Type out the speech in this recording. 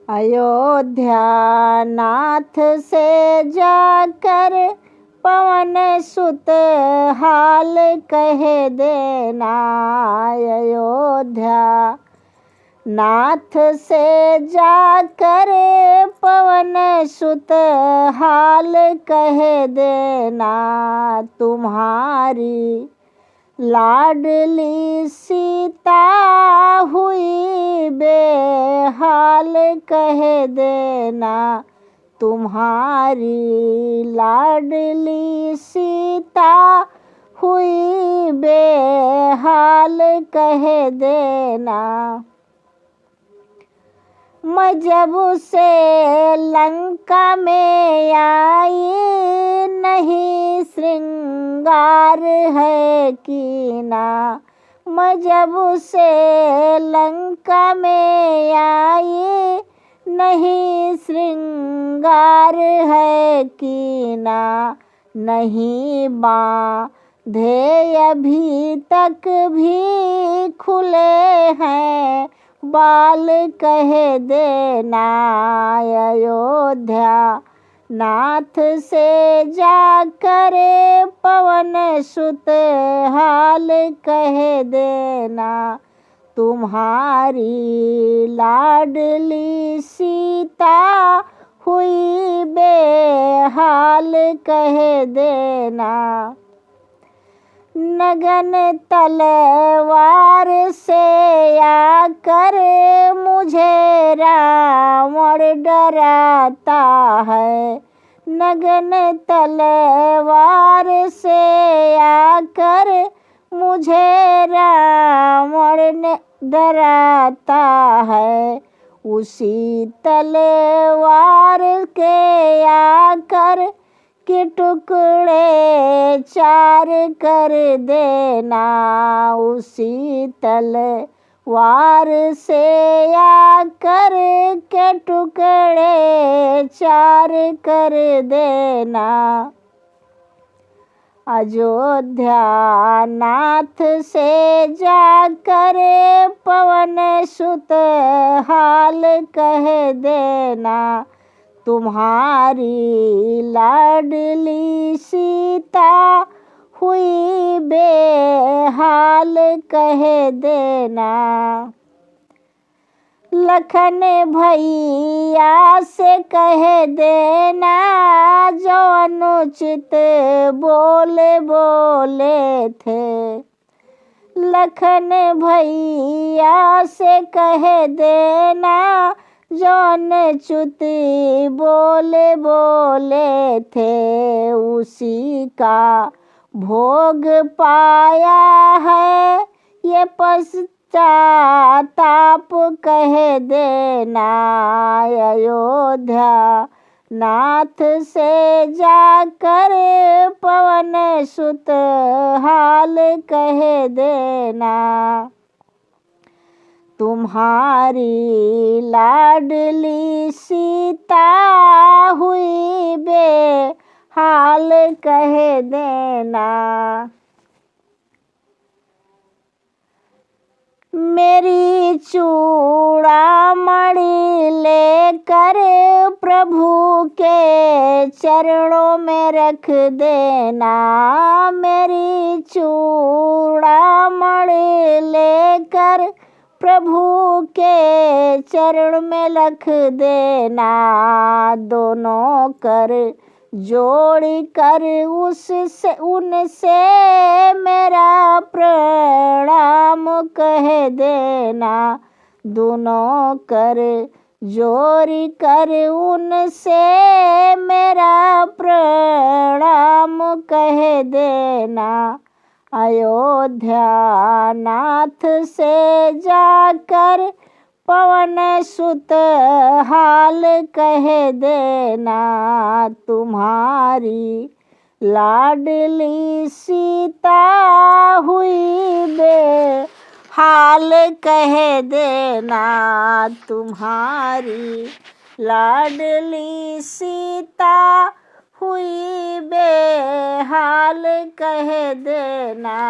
अयोध्या नाथ से जाकर पवन सुत हाल कह देना। अयोध्या नाथ से जाकर पवन सुत हाल कह देना। तुम्हारी लाडली सीता हुई बेहाल कह देना। तुम्हारी लाडली सीता हुई बेहाल कह देना। मैं जब से लंका में आई नहीं श्रृंगार है कीना। मैं जब से लंका में आई नहीं श्रृंगार है कीना। नहीं बांधे अभी तक भी खुले हैं बाल कह देना। अयोध्या नाथ से जाकर पवन सुत हाल कह देना। तुम्हारी लाडली सीता हुई बेहाल कह देना। नगन तलवार से आकर मुझे रावण डराता है। नगन तलवार से आकर मुझे रावण डराता है। उसी तलवार के आकर के टुकड़े चार कर देना। उसी तलवार से आकर के टुकड़े चार कर देना। अयोध्या नाथ से जाकर पवन सुत हाल कह देना। तुम्हारी लाडली सीता हुई बेहाल कह देना। लखन भैया से कह देना जो अनुचित बोले थे। लखन भैया से कह देना जो अनुचित बोले थे। उसी का भोग पाया है ये पश्चाताप कह देना। अयोध्या नाथ से जाकर पवन सुत हाल कह देना। तुम्हारी लाडली सीता हुई बेहाल कह देना। मेरी चूड़ामणि लेकर प्रभु के चरणों में रख देना। मेरी चूड़ामणि लेकर प्रभु के चरण में रख देना। दोनों कर जोड़ी कर उनसे मेरा प्रणाम कह देना। दोनों कर जोड़ी कर उनसे मेरा प्रणाम कह देना। अयोध्या नाथ से जाकर पवन सुत हाल कह देना। तुम्हारी लाडली सीता हुई बेहाल कह देना। तुम्हारी लाडली सीता हुई बेहाल कह देना।